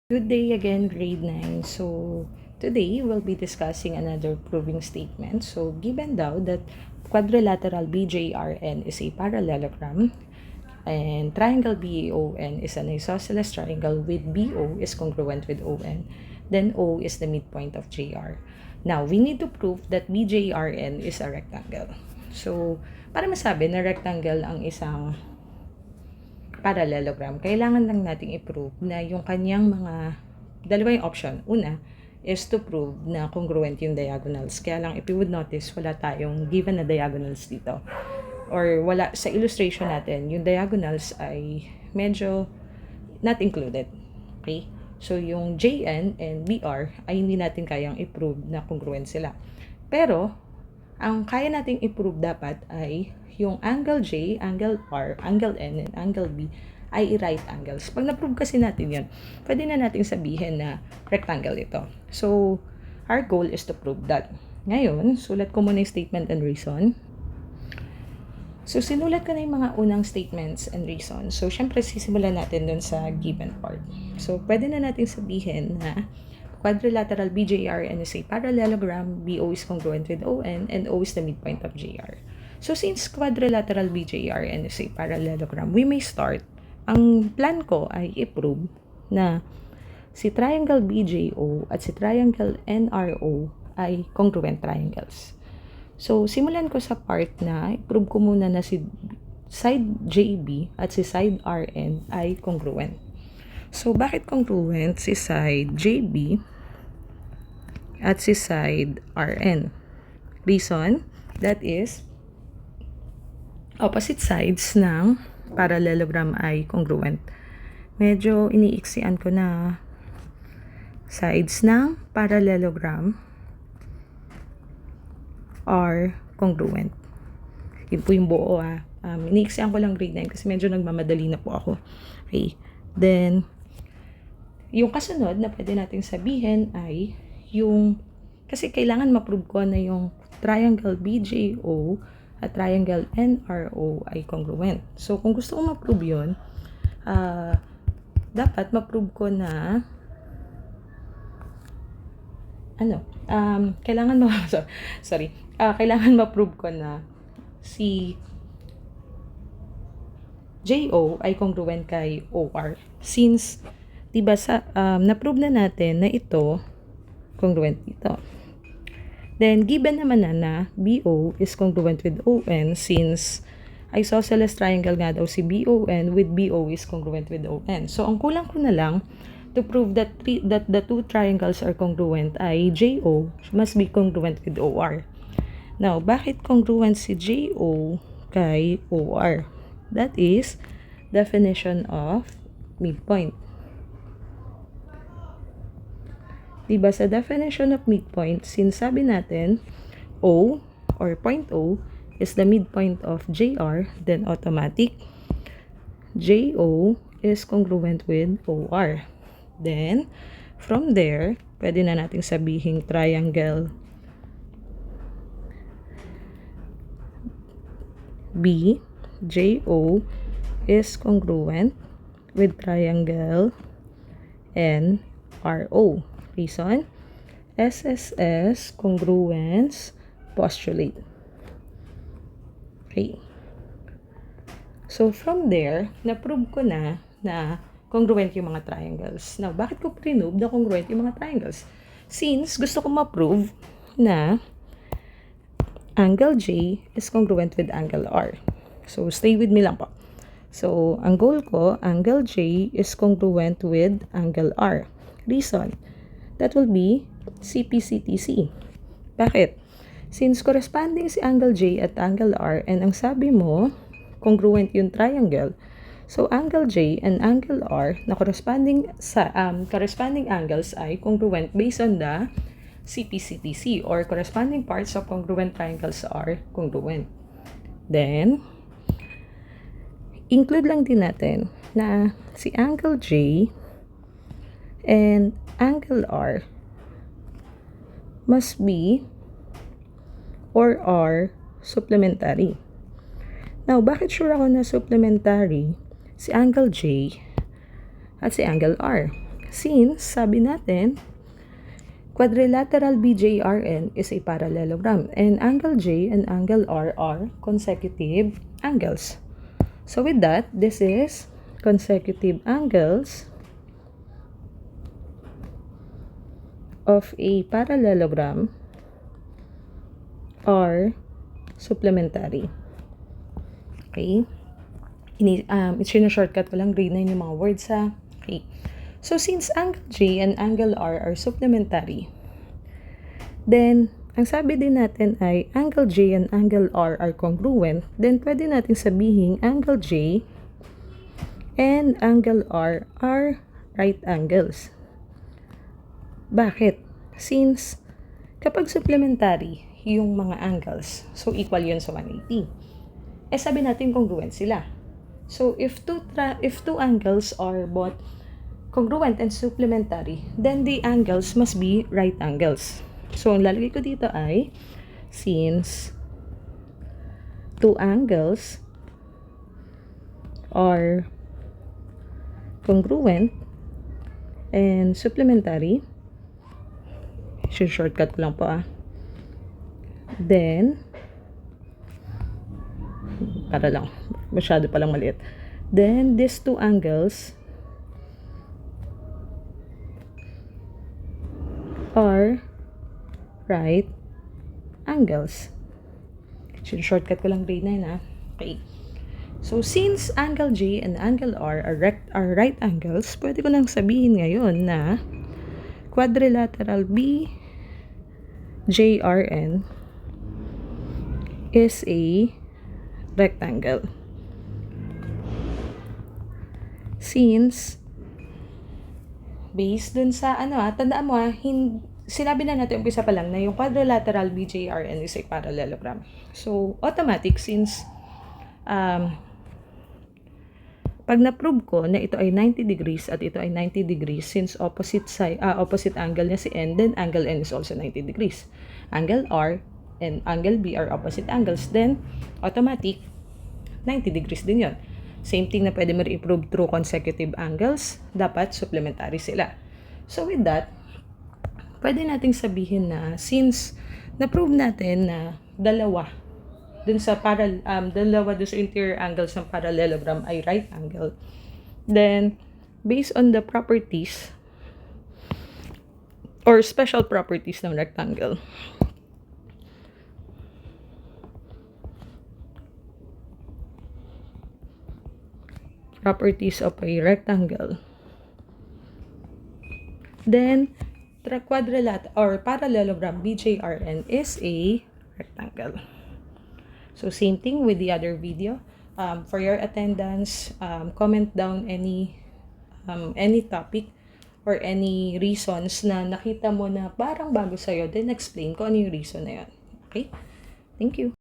Good day again, grade 9. So, today we'll be discussing another proving statement. So, given daw that quadrilateral BJRN is a parallelogram and triangle BAON is an isosceles triangle with BO is congruent with ON, then O is the midpoint of JR. Now, we need to prove that BJRN is a rectangle. So, para masabi na rectangle ang isang parallelogram, kailangan lang nating i-prove na yung kanyang mga dalawa yung option. Una is to prove na congruent yung diagonals. Kaya lang, if you would notice, wala tayong given na diagonals dito. Or wala, sa illustration natin, yung diagonals ay medyo not included. Okay? So, yung JN and BR ay hindi natin kayang i-prove na congruent sila. Pero, ang kaya nating i-prove dapat ay yung angle J, angle R, angle N, and angle B ay right angles. Pag na-prove kasi natin yun, pwede na natin sabihin na rectangle ito. So, our goal is to prove that. Ngayon, sulat ko muna yung statement and reason. So, sinulat ko na yung mga unang statements and reasons. So, syempre, sisimulan natin dun sa given part. So, pwede na natin sabihin na quadrilateral BJRN is a parallelogram, BO is congruent with ON, and O is the midpoint of JR. So, since quadrilateral BJRN is a parallelogram, we may start. Ang plan ko ay i-prove na si triangle BJO at si triangle NRO ay congruent triangles. So, simulan ko sa part na i-prove ko muna na si side JB at si side RN ay congruent. So, bakit congruent si side JB at si side RN? Reason, that is, opposite sides ng parallelogram ay congruent. Medyo iniiksian ko na sides ng parallelogram are congruent. Yun po yung buo iniiksian ko lang grade 9 kasi medyo nagmamadali na po ako. Okay. Then, yung kasunod na pwede nating sabihin ay yung, kasi kailangan ma-prove ko na yung triangle BJO at triangle NRO ay congruent. So, kung gusto ko ma-prove yun, dapat ma-prove ko na kailangan kailangan ma-prove ko na si JO ay congruent kay OR. Since, diba, na-prove na natin na ito congruent dito. Then, given naman na BO is congruent with ON since isosceles triangle nga daw si BON with BO is congruent with ON. So, ang kulang ko na lang to prove that the two triangles are congruent ay JO must be congruent with OR. Now, bakit congruent si JO kay OR? That is definition of midpoint. Diba sa definition of midpoint, sinasabi natin O or point O is the midpoint of JR, then automatic JO is congruent with OR. Then, from there, pwede na nating sabihin triangle BJO is congruent with triangle NRO. Reason, SSS congruence postulate. Okay. So, from there, na-prove ko na congruent yung mga triangles. Now, bakit ko prove na congruent yung mga triangles? Since gusto ko ma-prove na angle J is congruent with angle R. So, stay with me lang po. So, ang goal ko, angle J is congruent with angle R. Reason, that will be CPCTC. Bakit? Since corresponding si angle J at angle R and ang sabi mo, congruent yung triangle, so angle J and angle R na corresponding angles ay congruent based on the CPCTC or corresponding parts of congruent triangles are congruent. Then, include lang din natin na si angle J and angle R must be or are supplementary. Now, bakit sure ako na supplementary si angle J at si angle R? Since, sabi natin, quadrilateral BJRN is a parallelogram and angle J and angle R are consecutive angles. So with that, this is consecutive angles of a parallelogram are supplementary. Okay? Shortcut ko lang, grade 9 yung mga words ha. Okay. So since angle J and angle R are supplementary, then ang sabi din natin ay angle J and angle R are congruent, then pwede natin sabihin angle J and angle R are right angles. Bakit? Since kapag supplementary yung mga angles, so equal yun sa 180. Eh sabi natin congruent sila. So if two angles are both congruent and supplementary, then the angles must be right angles. So ang lalagay ko dito ay since two angles are congruent and supplementary, shortcut ko lang po then para lang masyado palang maliit, then these two angles are right angles. Shortcut ko lang grade 9 okay. So since angle J and angle R are right angles, pwede ko nang sabihin ngayon na quadrilateral BJRN is a rectangle. Since based dun sa tandaan mo sinabi na natin umpisa pa lang na yung quadrilateral BJRN is a parallelogram. So automatic since pag na-prove ko na ito ay 90 degrees at ito ay 90 degrees, since opposite angle niya si N, then angle N is also 90 degrees. Angle R and angle B are opposite angles, then automatic 90 degrees din yon. Same thing na pwede mo i-prove through consecutive angles, dapat supplementary sila. So with that, pwede nating sabihin na since na-prove natin na dalawa dun sa interior angles ng parallelogram ay right angle, then based on the properties or special properties ng rectangle, properties of a rectangle, then quadrilateral or parallelogram BJRN is a rectangle. So same thing with the other video. For your attendance, comment down any topic or any reasons na nakita mo na parang bago sa'yo, then explain ko ano yung reason na yun. Okay? Thank you.